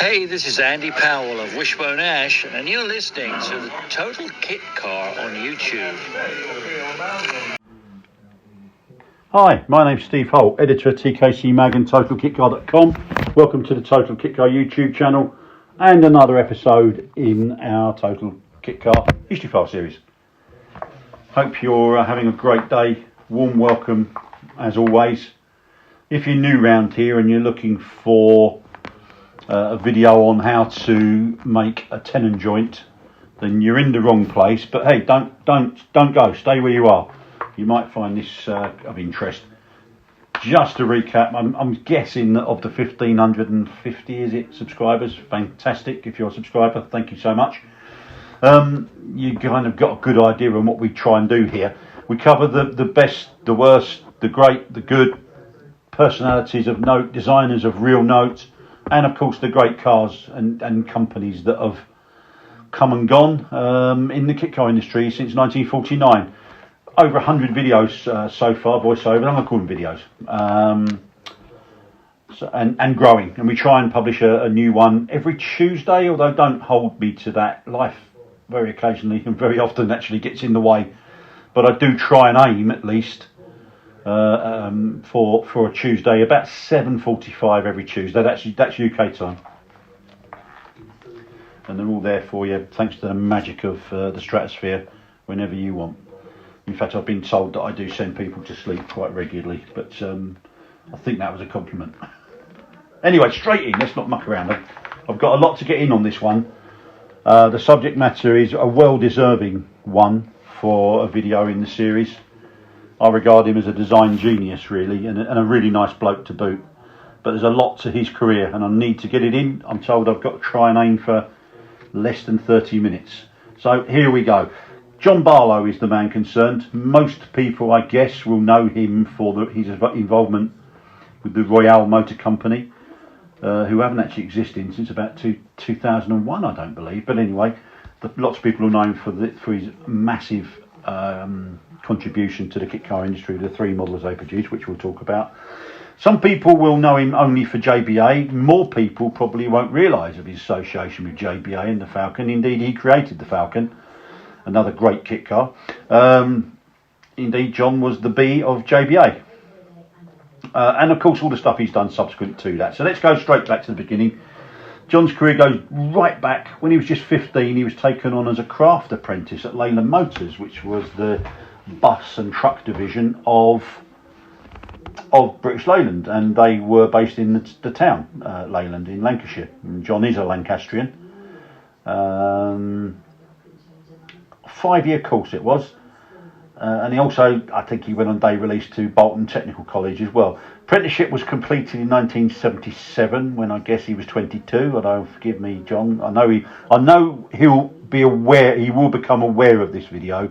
Hey, this is Andy Powell of Wishbone Ash, and you're listening to the Total Kit Car on YouTube. Hi, my name's Steve Holt, editor of TKC Mag and totalkitcar.com. Welcome to the Total Kit Car YouTube channel and another episode in our Total Kit Car History File series. Hope you're having a great day. Warm welcome as always. If you're new round here and you're looking for a video on how to make a tenon joint, then you're in the wrong place. But hey, don't go. Stay where you are. You might find this of interest. Just to recap, I'm guessing that of the 1,550 subscribers, fantastic. If you're a subscriber, thank you so much. You kind of got a good idea on what we try and do here. We cover the best, the worst, the great, the good, personalities of note, designers of real note, and of course the great cars and companies that have come and gone in the kit car industry since 1949. Over 100 videos so far, voiceover, I'm going to call them videos, and growing. And we try and publish a new one every Tuesday, although don't hold me to that. Life very occasionally and very often actually gets in the way. But I do try and aim at least for a Tuesday, about 7:45 every Tuesday. That's UK time, and they're all there for you thanks to the magic of the stratosphere whenever you want. In fact, I've been told that I do send people to sleep quite regularly, but I think that was a compliment. Anyway, straight in. Let's not muck around. I've got a lot to get in on this one. The subject matter is a well-deserving one for a video in the series. I regard him as a design genius, really, and a really nice bloke to boot. But there's a lot to his career, and I need to get it in. I'm told I've got to try and aim for less than 30 minutes. So here we go. John Barlow is the man concerned. Most people, I guess, will know him for his involvement with the Royale Motor Company, who haven't actually existed since about 2001, I don't believe. But anyway, lots of people will know him for his massive contribution to the kit car industry, the three models they produced, which we'll talk about. Some people will know him only for JBA. More people probably won't realise of his association with JBA and the Falcon. Indeed, he created the Falcon, another great kit car. Indeed, John was the B of JBA. And of course, all the stuff he's done subsequent to that. So let's go straight back to the beginning. John's career goes right back. When he was just 15, he was taken on as a craft apprentice at Royale Motors, which was the bus and truck division of British Leyland, and they were based in the town Leyland in Lancashire. And John is a Lancastrian. 5-year course it was, and he also, I think he went on day release to Bolton Technical College as well. Apprenticeship was completed in 1977 when I guess he was 22. Although forgive me, John, I know he'll be aware. He will become aware of this video.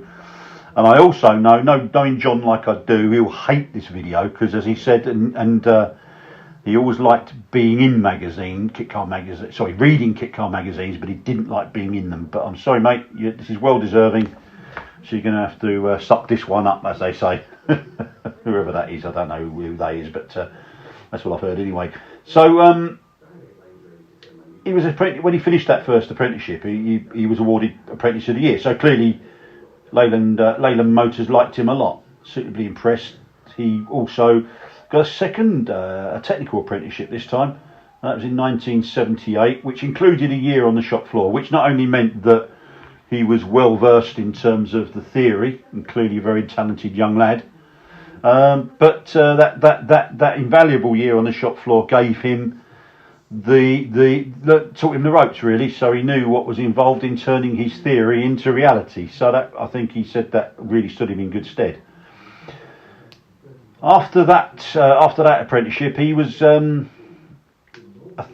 And I also know, knowing John like I do, he'll hate this video because, as he said, and he always liked being in reading kit car magazines, but he didn't like being in them. But I'm sorry, mate, this is well deserving. So you're going to have to suck this one up, as they say. Whoever that is, I don't know who that is, but that's what I've heard anyway. So he was when he finished that first apprenticeship, he was awarded Apprentice of the Year. So clearly, Leyland Motors liked him a lot. Suitably impressed. He also got a second a technical apprenticeship this time. That was in 1978, which included a year on the shop floor, which not only meant that he was well versed in terms of the theory, and clearly a very talented young lad, but that invaluable year on the shop floor gave him taught him the ropes, really. So he knew what was involved in turning his theory into reality. So that, I think he said, that really stood him in good stead. After that apprenticeship, he was, I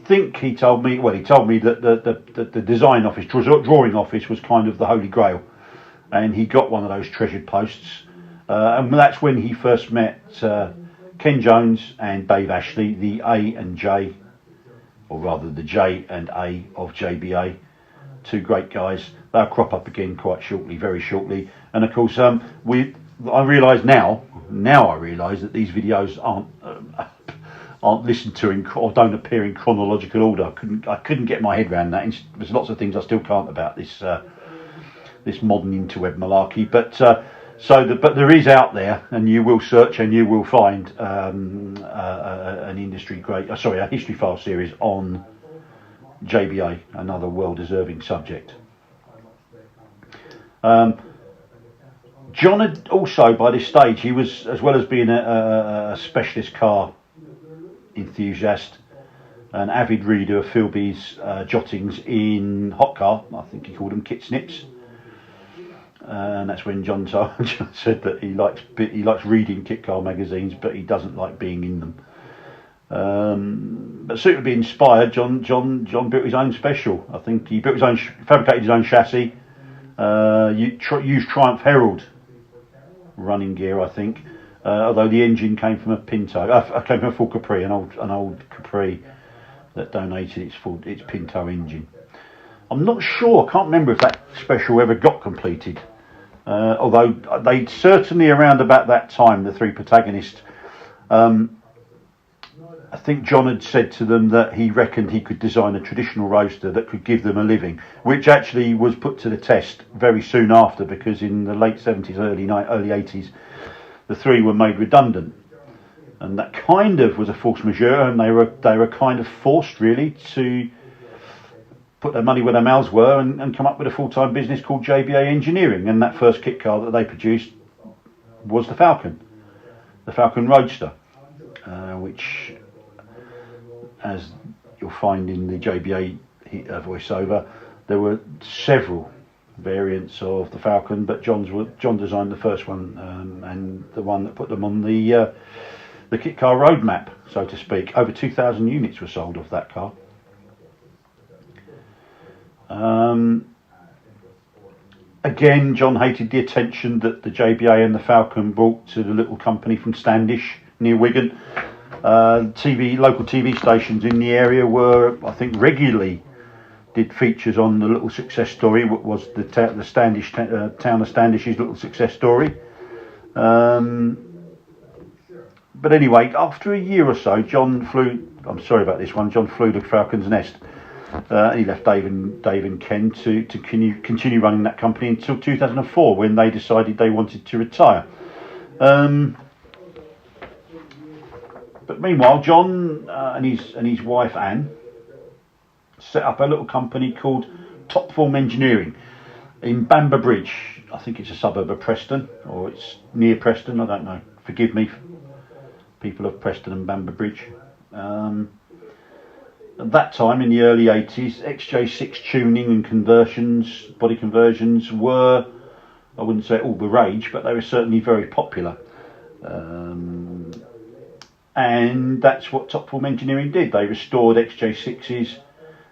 think he told me that the design office, drawing office, was kind of the holy grail, and he got one of those treasured posts, and that's when he first met Ken Jones and Dave Ashley, the A and J, or rather the J and A of JBA. Two great guys. They'll crop up again quite shortly, very shortly. And of course, I realise now I realise that these videos aren't listened to or don't appear in chronological order. I couldn't get my head around that. There's lots of things I still can't about this modern interweb malarkey. But but there is out there, and you will search and you will find an a history file series on JBA, another well-deserving subject. John had also, by this stage, he was, as well as being a specialist car enthusiast, an avid reader of Philby's jottings in Hot Car. I think he called them kit snips. And that's when John said that he likes reading kit car magazines, but he doesn't like being in them. But soon to be inspired, John built his own special. I think he fabricated his own chassis. Used Triumph Herald running gear, I think. Although the engine came from a Pinto, came from a full Capri, an old Capri that donated its Pinto engine. I'm not sure. I can't remember if that special ever got completed. Although they certainly, around about that time, the three protagonists, I think John had said to them that he reckoned he could design a traditional roadster that could give them a living, which actually was put to the test very soon after, because in the late 70s, early 80s, the three were made redundant. And that kind of was a force majeure, and they were kind of forced really to put their money where their mouths were and come up with a full-time business called JBA Engineering. And that first kit car that they produced was the Falcon Roadster, which, as you'll find in the JBA voiceover, there were several variants of the Falcon, but John designed the first one, and the one that put them on the kit car roadmap, so to speak. Over 2,000 units were sold of that car. Again, John hated the attention that the JBA and the Falcon brought to the little company from Standish near Wigan. Local TV stations in the area I think, regularly did features on the little success story. What was the town of Standish's little success story? But anyway, after a year or so, John flew. I'm sorry about this one. John flew to Falcon's Nest. And he left Dave and Ken to continue running that company until 2004, when they decided they wanted to retire. But meanwhile, John and his wife Anne set up a little company called Top Form Engineering in Bamber Bridge. I think it's a suburb of Preston, or it's near Preston. I don't know. Forgive me, people of Preston and Bamber Bridge. At that time, in the early 80s, XJ6 tuning and body conversions were, I wouldn't say all the rage, but they were certainly very popular. And that's what Top Form Engineering did. They restored XJ6s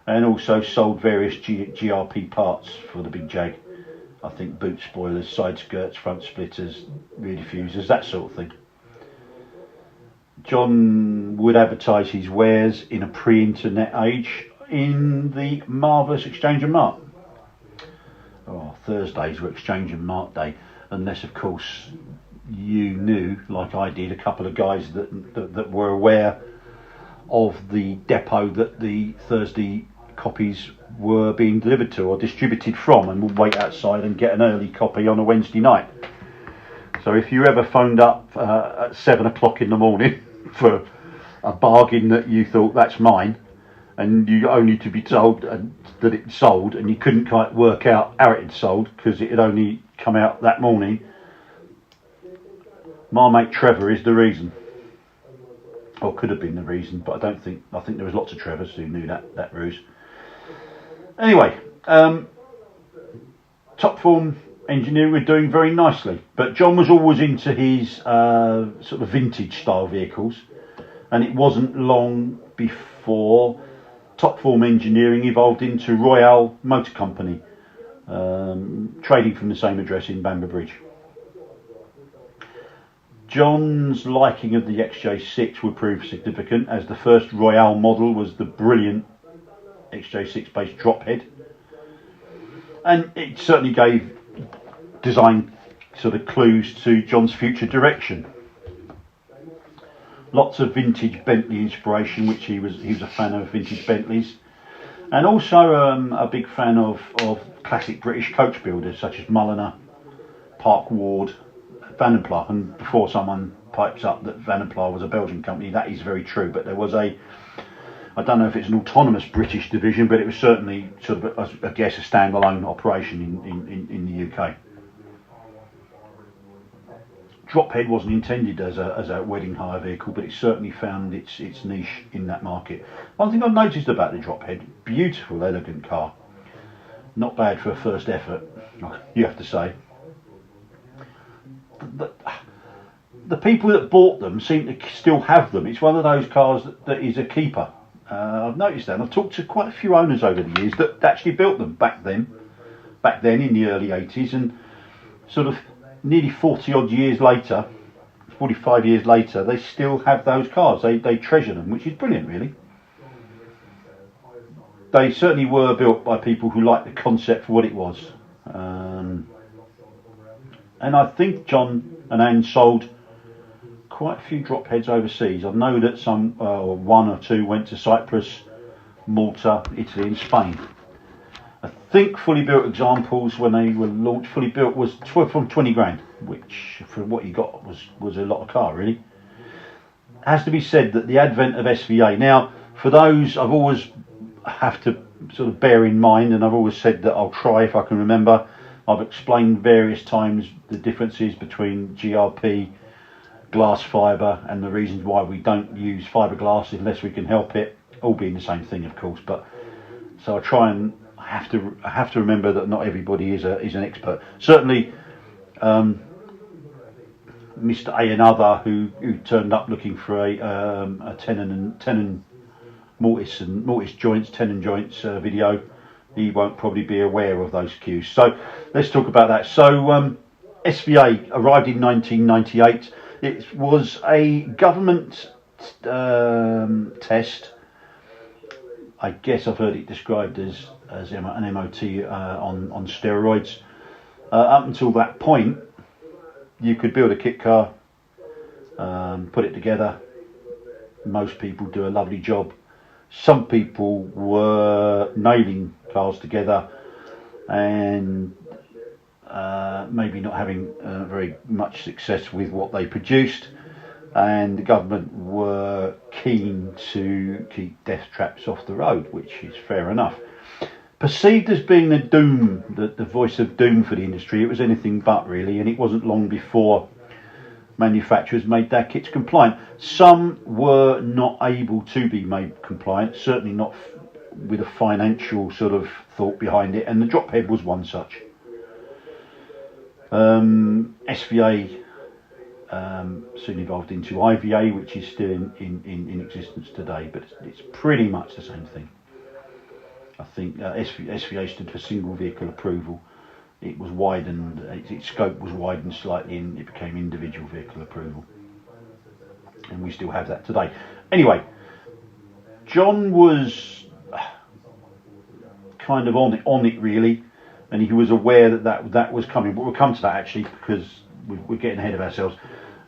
and also sold various GRP parts for the big Jag. I think boot spoilers, side skirts, front splitters, rear diffusers, that sort of thing. John would advertise his wares in a pre-internet age in the marvellous Exchange and Mart. Thursdays were Exchange and Mart day, unless of course you knew, like I did, a couple of guys that were aware of the depot that the Thursday copies were being delivered to or distributed from, and would wait outside and get an early copy on a Wednesday night. So if you ever phoned up at 7 o'clock in the morning for a bargain that you thought, that's mine, and you only to be told that it sold, and you couldn't quite work out how it had sold because it had only come out that morning, my mate Trevor is the reason, or could have been the reason, but I think there was lots of Trevors who knew that ruse. Anyway, Top Form Engineering were doing very nicely, but John was always into his sort of vintage style vehicles, and it wasn't long before Top Form Engineering evolved into Royale Motor Company, trading from the same address in Bamber Bridge. John's liking of the XJ6 would prove significant, as the first Royale model was the brilliant XJ6 based drop head, and it certainly gave design sort of clues to John's future direction. Lots of vintage Bentley inspiration, which he was a fan of vintage Bentleys, and also a big fan of classic British coach builders such as Mulliner, Park Ward, Van der Pla. And before someone pipes up that Van der Pla was a Belgian company, that is very true. But there was I don't know if it's an autonomous British division, but it was certainly sort of, I guess, a standalone operation in the UK. Drophead wasn't intended as a wedding hire vehicle, but it certainly found its niche in that market. One thing I've noticed about the Drophead, beautiful, elegant car. Not bad for a first effort, you have to say. The people that bought them seem to still have them. It's one of those cars that is a keeper. I've noticed that. And I've talked to quite a few owners over the years that actually built them back then in the early 80s, and sort of nearly 40 odd years later, 45 years later, they still have those cars. They treasure them, which is brilliant, really. They certainly were built by people who liked the concept for what it was. And I think John and Anne sold quite a few drop heads overseas. I know that some, one or two went to Cyprus, Malta, Italy and Spain. I think fully built examples when they were launched, fully built was from 20 grand, which for what you got was a lot of car, really. It has to be said that the advent of SVA, now for those I've always have to sort of bear in mind, and I've always said that I'll try if I can remember, I've explained various times the differences between GRP, glass fibre, and the reasons why we don't use fiberglass unless we can help it, all being the same thing of course. But so I try and I have to remember that not everybody is an expert. Certainly Mr. A and other who turned up looking for a tenon mortise joints, tenon joints video, he won't probably be aware of those cues. So let's talk about that. So SVA arrived in 1998. It was a government test. I guess I've heard it described as an MOT on steroids. Up until that point, you could build a kit car, put it together. Most people do a lovely job. Some people were nailing cars together and maybe not having very much success with what they produced, and the government were keen to keep death traps off the road, which is fair enough. Perceived as being the voice of doom for the industry, it was anything but, really, and it wasn't long before manufacturers made their kits compliant. Some were not able to be made compliant, certainly not with a financial sort of thought behind it, and the Drophead was one such. SVA soon evolved into IVA, which is still in existence today, but it's pretty much the same thing. I think SVA stood for single vehicle approval. It was widened, its scope was widened slightly, and it became individual vehicle approval, and we still have that today. Anyway, John was kind of on it really, and he was aware that was coming. But we'll come to that actually, because we're getting ahead of ourselves.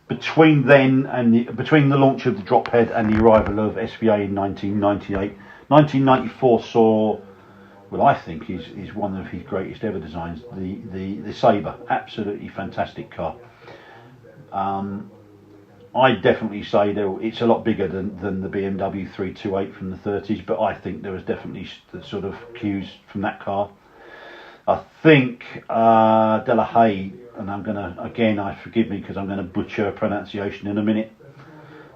Between then and between the launch of the Drophead and the arrival of SVA in 1998, 1994 saw, well, I think is one of his greatest ever designs, the Sabre. Absolutely fantastic car. I definitely say it's a lot bigger than the BMW 328 from the 30s, but I think there was definitely the sort of cues from that car. I think De La Haye, and I'm gonna, again, forgive me because I'm gonna butcher pronunciation in a minute,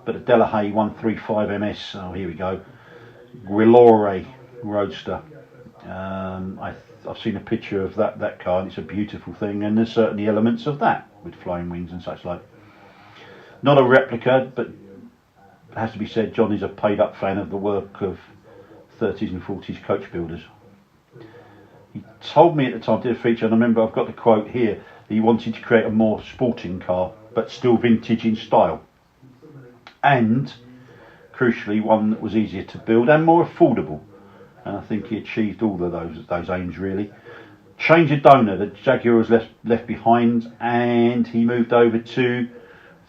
but a De La Haye 135 MS. Oh, here we go. Guilore Roadster. I've seen a picture of that car, and it's a beautiful thing, and there's certainly elements of that with flying wings and such like. Not a replica, but it has to be said, John is a paid up fan of the work of 30s and 40s coach builders. He told me at the time, did a feature, and I remember I've got the quote here, he wanted to create a more sporting car but still vintage in style, and crucially one that was easier to build and more affordable, and I think he achieved all of those aims really. Change of donor, the Jaguar was left behind, and he moved over to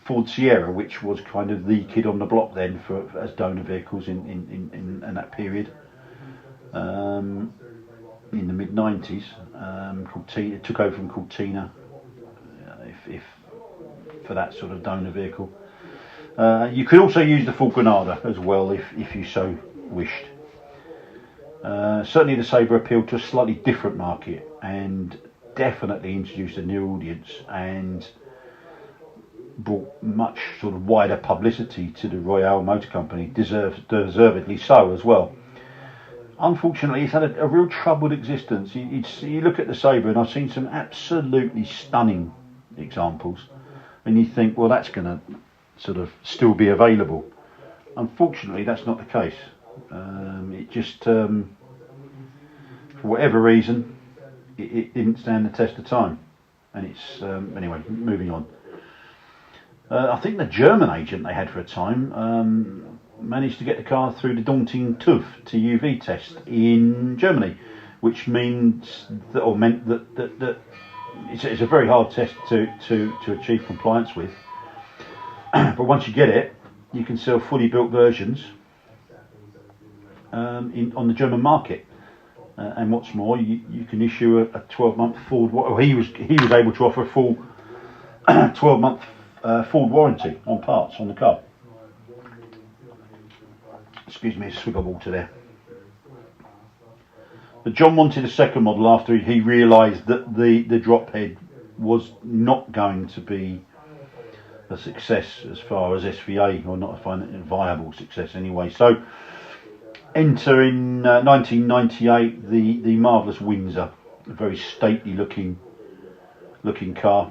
Ford Sierra, which was kind of the kid on the block then as donor vehicles in that period. In the mid 90s, it took over from Cortina, if for that sort of donor vehicle. You could also use the Ford Granada as well if you so wished. Certainly the Sabre appealed to a slightly different market and definitely introduced a new audience and brought much sort of wider publicity to the Royale Motor Company, deservedly so as well. Unfortunately, it's had a real troubled existence. You look at the Sabre, and I've seen some absolutely stunning examples, and you think, well, that's going to sort of still be available. Unfortunately, that's not the case. It just, for whatever reason, it didn't stand the test of time. And it's, anyway, moving on. I think the German agent they had for a time managed to get the car through the daunting TÜV TÜV test in Germany, which means that, or meant that it's a very hard test to achieve compliance with. But once you get it, you can sell fully built versions on the German market. And what's more, you can issue a 12-month Ford. Well, he was able to offer a full 12-month Ford warranty on parts on the car. Excuse me, a swig of water there. But John wanted a second model after he realised that the drop head was not going to be a success as far as SVA, or not a viable success anyway. So enter in 1998 the marvellous Windsor, a very stately looking car.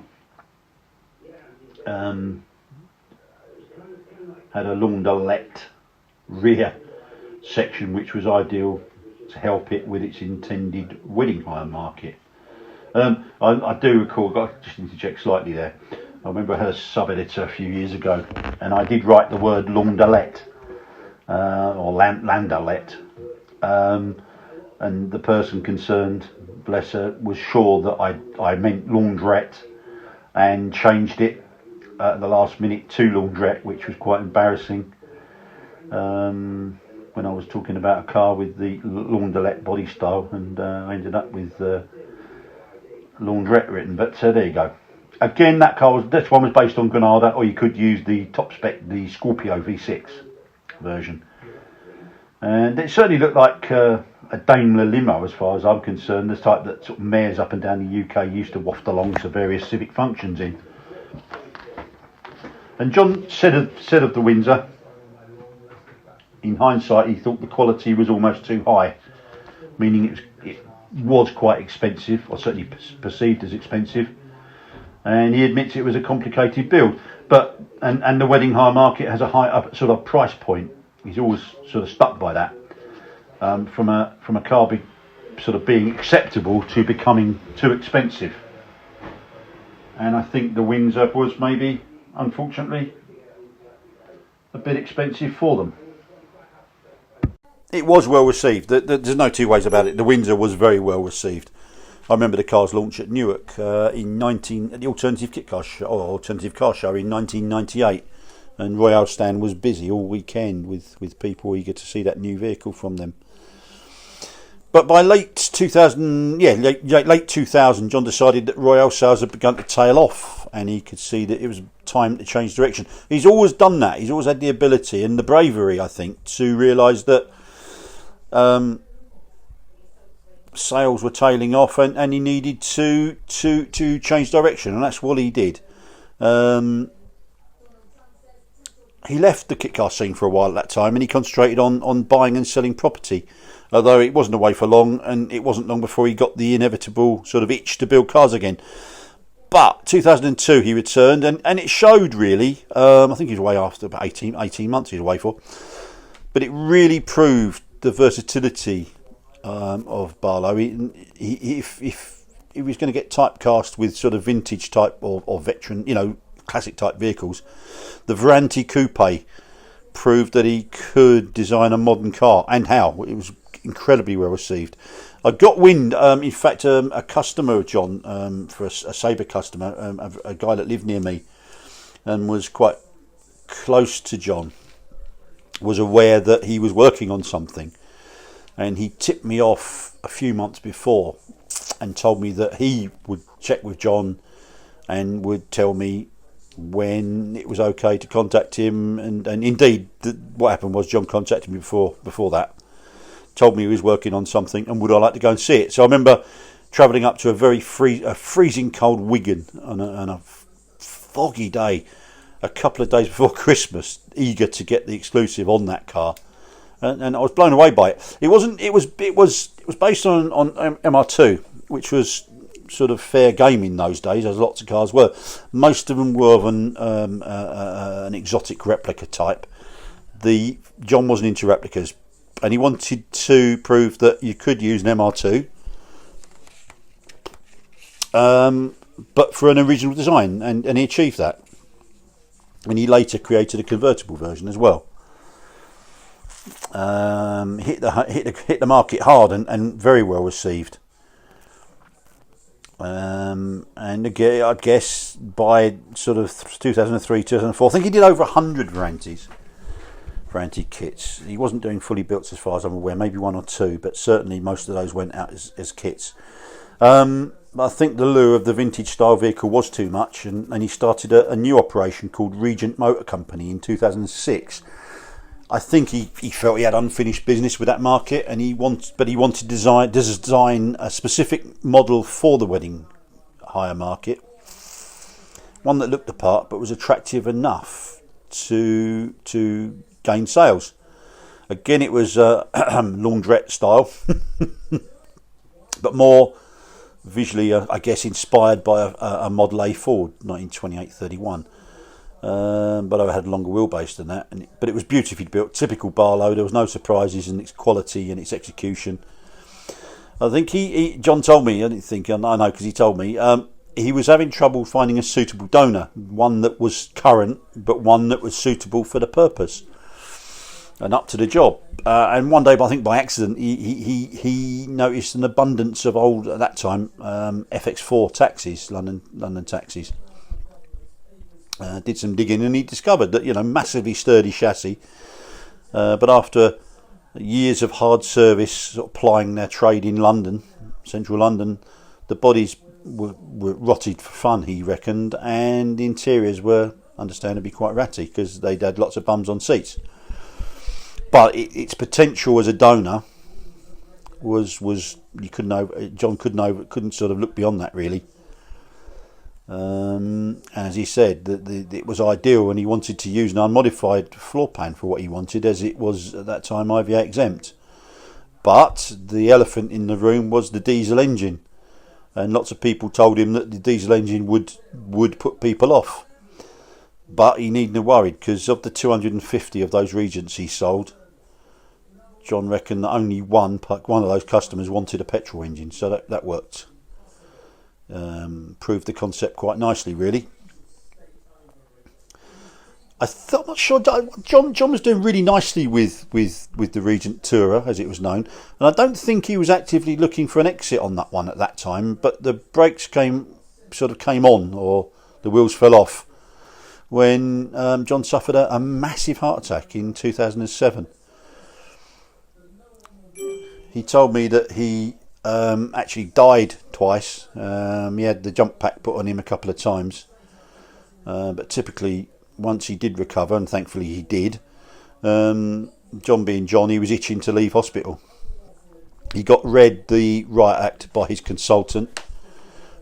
Had a Laundelette rear section which was ideal to help it with its intended wedding hire market. I do recall, I just need to check slightly there, I remember I had a sub-editor a few years ago and I did write the word Laundelette or Landelette, and the person concerned, bless her, was sure that I meant laundrette and changed it at the last minute to laundrette, which was quite embarrassing when I was talking about a car with the Laundelette body style, and I ended up with laundrette written. But there you go. Again, this one was based on Granada, or you could use the top spec, the Scorpio V6 version. And it certainly looked like a Daimler limo as far as I'm concerned, the type that sort of mayors up and down the UK used to waft along to various civic functions in. And John said of the Windsor, in hindsight, he thought the quality was almost too high, meaning it was quite expensive, or certainly perceived as expensive. And he admits it was a complicated build, but and the wedding hire market has a high sort of price point. He's always sort of stuck by that, from a car sort of being acceptable to becoming too expensive. And I think the Windsor was maybe, unfortunately, a bit expensive for them. It was well received. There's no two ways about it. The Windsor was very well received. I remember the car's launch at Newark at the Alternative Car Show in 1998, and Royale stand was busy all weekend with people eager to see that new vehicle from them. But by late 2000, John decided that Royale sales had begun to tail off, and he could see that it was time to change direction. He's always done that. He's always had the ability and the bravery, I think, to realise that sales were tailing off, and he needed to change direction, and that's what he did. He left the kit car scene for a while at that time, and he concentrated on buying and selling property, although it wasn't away for long, and it wasn't long before he got the inevitable sort of itch to build cars again. But 2002 he returned, and it showed really. I think he was away after about 18 months he was away for, but it really proved the versatility of Barlow. If he was going to get typecast with sort of vintage type or veteran, classic type vehicles, the Veranti Coupe proved that he could design a modern car, and how. It was incredibly well received. I got wind, in fact, a customer of John, for a Sabre customer, a guy that lived near me, and was quite close to John, was aware that he was working on something, and he tipped me off a few months before and told me that he would check with John and would tell me when it was okay to contact him. And indeed, what happened was John contacted me before that, told me he was working on something and would I like to go and see it. So I remember travelling up to a freezing cold Wigan on a foggy day, a couple of days before Christmas, eager to get the exclusive on that car, and I was blown away by it. It was based on MR2, which was sort of fair game in those days, as lots of cars were. Most of them were of an exotic replica type. John wasn't into replicas, and he wanted to prove that you could use an MR2, but for an original design, and he achieved that. And he later created a convertible version as well. Hit the market hard and very well received. And again, I guess by sort of 2003, 2004, I think he did over 100 for antique kits. He wasn't doing fully built as far as I'm aware, maybe one or two, but certainly most of those went out as kits. I think the lure of the vintage style vehicle was too much, and he started a new operation called Regent Motor Company in 2006. I think he felt he had unfinished business with that market, and he wanted to design a specific model for the wedding hire market, one that looked the part but was attractive enough to gain sales. Again, it was laundrette style, but more visually, I guess, inspired by a Model A Ford 1928-31. But I had a longer wheelbase than that, but it was beautifully built, typical Barlow. There was no surprises in its quality and its execution. I think John told me, I know because he told me, he was having trouble finding a suitable donor, one that was current but one that was suitable for the purpose and up to the job. And one day, I think by accident, he noticed an abundance of old, at that time, FX4 taxis, London taxis. Did some digging and he discovered that, massively sturdy chassis, but after years of hard service, sort of plying their trade in London, central London, the bodies were rotted for fun, he reckoned, and the interiors were understandably quite ratty because they'd had lots of bums on seats. But its potential as a donor was John couldn't sort of look beyond that really. As he said, that it was ideal, and he wanted to use an unmodified floor pan for what he wanted, as it was at that time IVA exempt. But the elephant in the room was the diesel engine, and lots of people told him that the diesel engine would put people off. But he needn't have worried, because of the 250 of those Regents he sold, John reckoned that only one of those customers wanted a petrol engine, so that worked. Proved the concept quite nicely, really. I'm not sure. John was doing really nicely with the Regent Tourer, as it was known, and I don't think he was actively looking for an exit on that one at that time. But the brakes came on, or the wheels fell off, when John suffered a massive heart attack in 2007. He told me that he actually died twice. He had the jump pack put on him a couple of times, but typically once he did recover, and thankfully he did, John being John, he was itching to leave hospital. He got read the Riot Act by his consultant,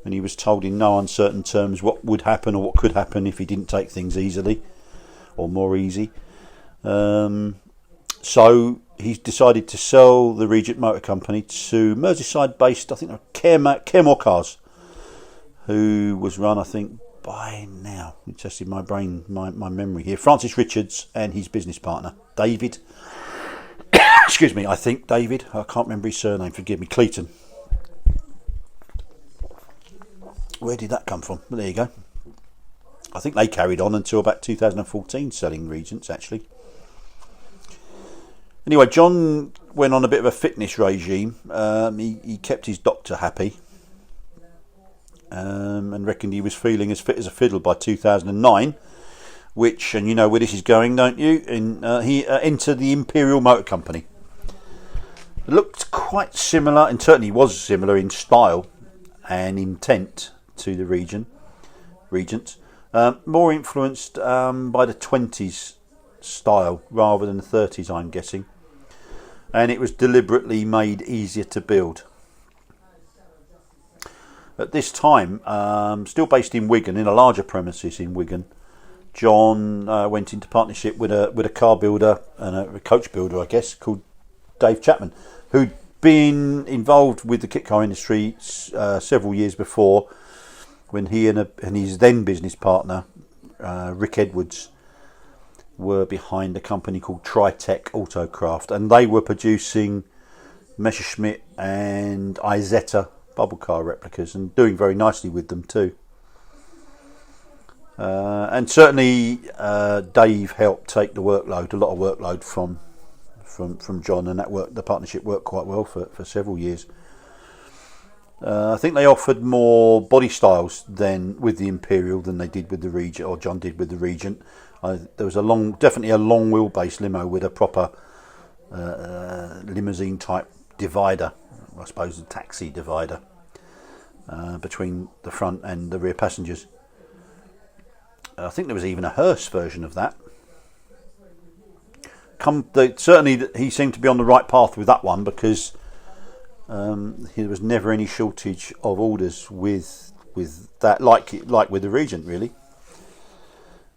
and he was told in no uncertain terms what would happen or what could happen if he didn't take things easily or more easy. So he decided to sell the Regent Motor Company to Merseyside-based, I think, Caremore Cars, who was run, I think, by now, I'm testing my brain, my memory here, Francis Richards and his business partner, David. Excuse me, I think David. I can't remember his surname, forgive me, Cleaton. Where did that come from? Well, there you go. I think they carried on until about 2014 selling Regents, actually. Anyway, John went on a bit of a fitness regime. He kept his doctor happy, and reckoned he was feeling as fit as a fiddle by 2009. which, and you know where this is going, don't you? He entered the Imperial Motor Company. It looked quite similar, and certainly was similar in style and intent to the Regent. More influenced by the 20s style rather than the 30s, I'm guessing. And it was deliberately made easier to build. At this time, still based in Wigan, in a larger premises in Wigan, John went into partnership with a car builder and a coach builder, I guess, called Dave Chapman, who'd been involved with the kit car industry several years before, when he and his then business partner, Rick Edwards, were behind a company called Tritech Autocraft, and they were producing Messerschmitt and Isetta bubble car replicas and doing very nicely with them too. And certainly Dave helped take a lot of workload from John, and the partnership worked quite well for several years. I think they offered more body styles with the Imperial than they did with the Regent, or John did with the Regent. There was definitely a long wheelbase limo with a proper limousine type divider, I suppose a taxi divider, between the front and the rear passengers. I think there was even a hearse version of that. Certainly he seemed to be on the right path with that one, because there was never any shortage of orders with that, like with the Regent, really.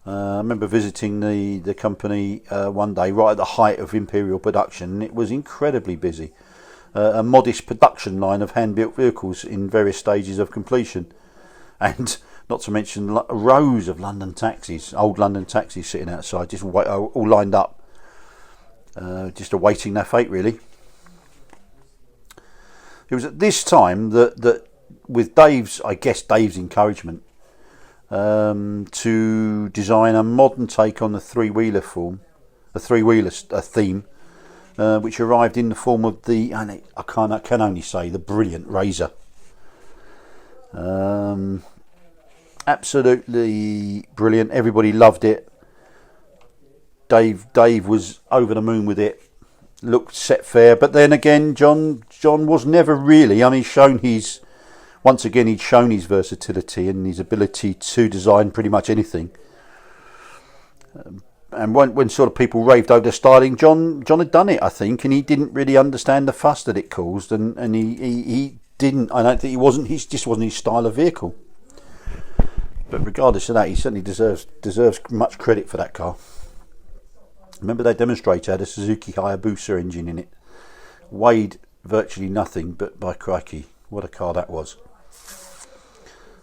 I remember visiting the company one day right at the height of Imperial production, and it was incredibly busy. A modest production line of hand-built vehicles in various stages of completion, and not to mention rows of London taxis, old London taxis sitting outside, just all lined up, just awaiting their fate, really. It was at this time that with Dave's encouragement, to design a modern take on the three-wheeler theme, which arrived in the form of I can only say the brilliant Razor. Absolutely brilliant. Everybody loved it. Dave was over the moon with it. Looked set fair, but then again, John was never really. He'd shown his versatility and his ability to design pretty much anything. And when sort of people raved over the styling, John had done it, I think, and he didn't really understand the fuss that it caused, and he didn't. I don't think he just wasn't his style of vehicle. But regardless of that, he certainly deserves much credit for that car. Remember, their demonstrator had a Suzuki Hayabusa engine in it. Weighed virtually nothing, but by crikey, what a car that was.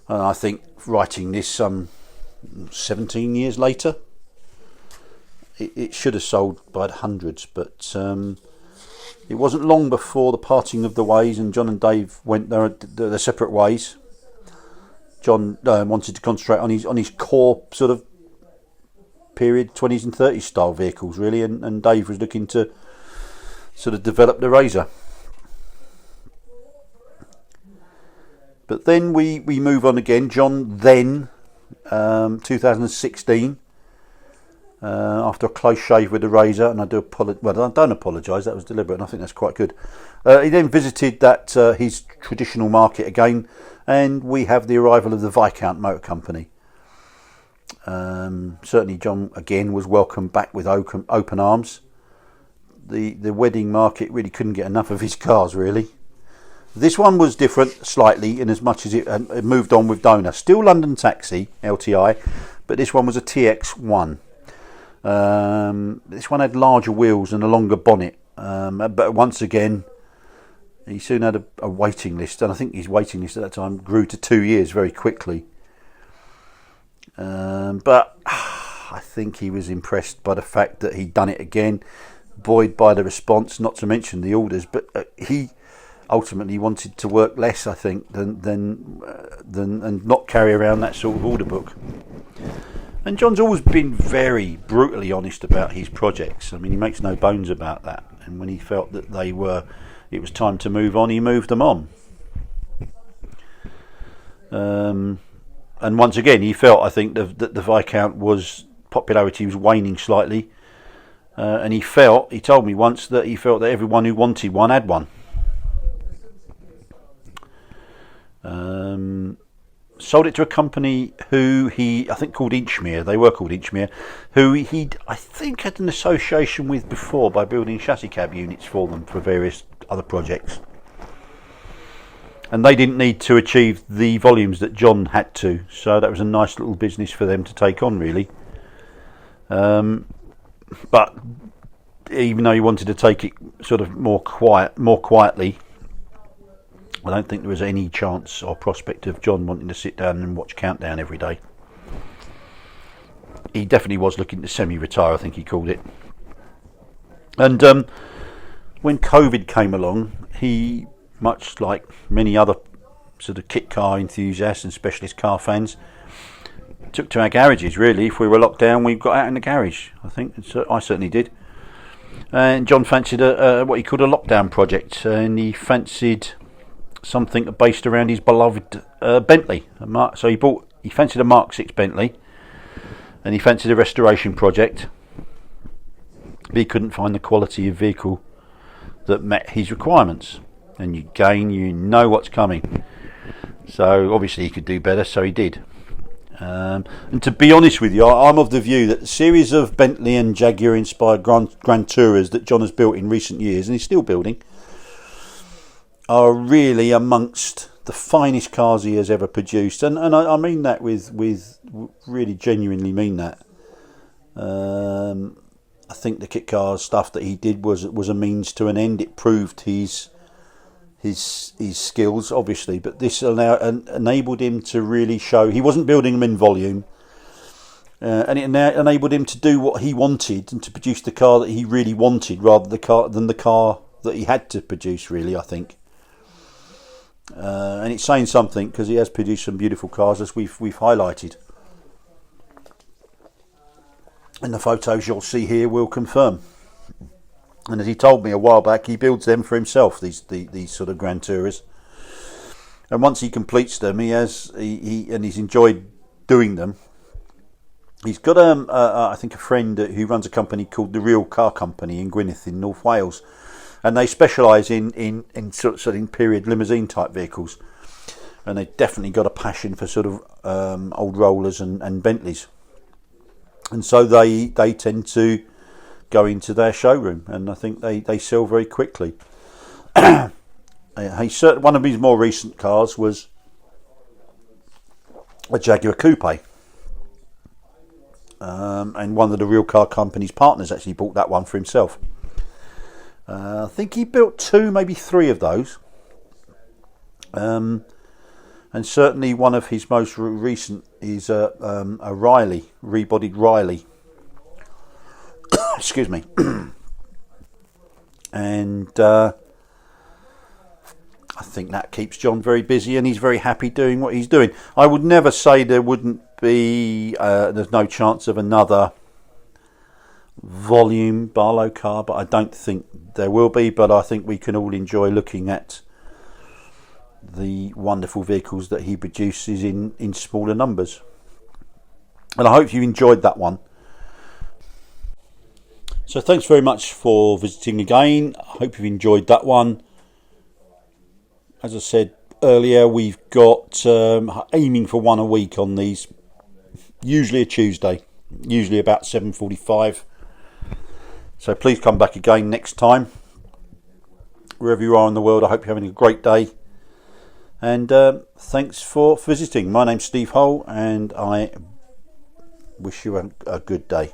And I think writing this 17 years later, it should have sold by the hundreds, but it wasn't long before the parting of the ways, and John and Dave went their separate ways. John wanted to concentrate on his core sort of period 20s and 30s style vehicles, really, and Dave was looking to sort of develop the Razor. But then we move on again. John then 2016, after a close shave with the Razor, and I don't apologise, that was deliberate, and I think that's quite good. He then visited his traditional market again, and we have the arrival of the Viscount Motor Company. Certainly John again was welcomed back with open arms. The wedding market really couldn't get enough of his cars, really. This one was different slightly in as much as it moved on with donor. Still London Taxi LTI, but this one was a TX1. This one had larger wheels and a longer bonnet, but once again he soon had a waiting list, and I think his waiting list at that time grew to 2 years very quickly. But I think he was impressed by the fact that he'd done it again, buoyed by the response, not to mention the orders. But he ultimately wanted to work less, I think, than and not carry around that sort of order book. And John's always been very brutally honest about his projects. I mean, he makes no bones about that. And when he felt that it was time to move on, he moved them on. And once again, he felt, I think, that the Viscount was popularity was waning slightly, and he told me once that he felt that everyone who wanted one had one. Sold it to a company who I think called Inchmere. They were called Inchmere, who I think had an association with before by building chassis cab units for them for various other projects. And they didn't need to achieve the volumes that John had to, so that was a nice little business for them to take on, really. But even though he wanted to take it sort of more quietly, I don't think there was any chance or prospect of John wanting to sit down and watch Countdown every day. He definitely was looking to semi-retire, I think he called it. And when COVID came along, he, much like many other sort of kit car enthusiasts and specialist car fans, took to our garages, really. If we were locked down, we got out in the garage, I think. I certainly did. And John fancied what he called a lockdown project, and he fancied something based around his beloved Bentley. So he fancied a Mark 6 Bentley, and he fancied a restoration project, but he couldn't find the quality of vehicle that met his requirements. And you know what's coming. So obviously he could do better, so he did. And to be honest with you, I'm of the view that the series of Bentley and Jaguar inspired Grand Tourers that John has built in recent years, and he's still building, are really amongst the finest cars he has ever produced. And I mean that with really genuinely mean that. I think the kit car stuff that he did was a means to an end. It proved his skills, obviously, but this enabled him to really show he wasn't building them in volume, and it enabled him to do what he wanted and to produce the car that he really wanted, rather than the car that he had to produce, really, I think. And it's saying something, because he has produced some beautiful cars, as we've highlighted, and the photos you'll see here will confirm. And as he told me a while back, he builds them for himself, these sort of Grand Tourers. And once he completes them, he's enjoyed doing them. He's got I think a friend who runs a company called the Royale Motor Company in Gwynedd in North Wales, and they specialise in sort of period limousine type vehicles. And they've definitely got a passion for sort of old rollers and Bentleys. And so they tend to go into their showroom, and I think they sell very quickly. One of his more recent cars was a Jaguar Coupe, and one of the Royale Car Company's partners actually bought that one for himself. I think he built 2, maybe 3 of those, and certainly one of his most recent is a Riley, rebodied Riley. Excuse me. And I think that keeps John very busy, and he's very happy doing what he's doing. I would never say there wouldn't be, there's no chance of another volume Barlow car, but I don't think there will be. But I think we can all enjoy looking at the wonderful vehicles that he produces in smaller numbers. And I hope you enjoyed that one. So thanks very much for visiting again. I hope you've enjoyed that one. As I said earlier, we've got aiming for one a week on these. Usually a Tuesday, usually about 7:45. So please come back again next time. Wherever you are in the world, I hope you're having a great day. And thanks for visiting. My name's Steve Hull, and I wish you a good day.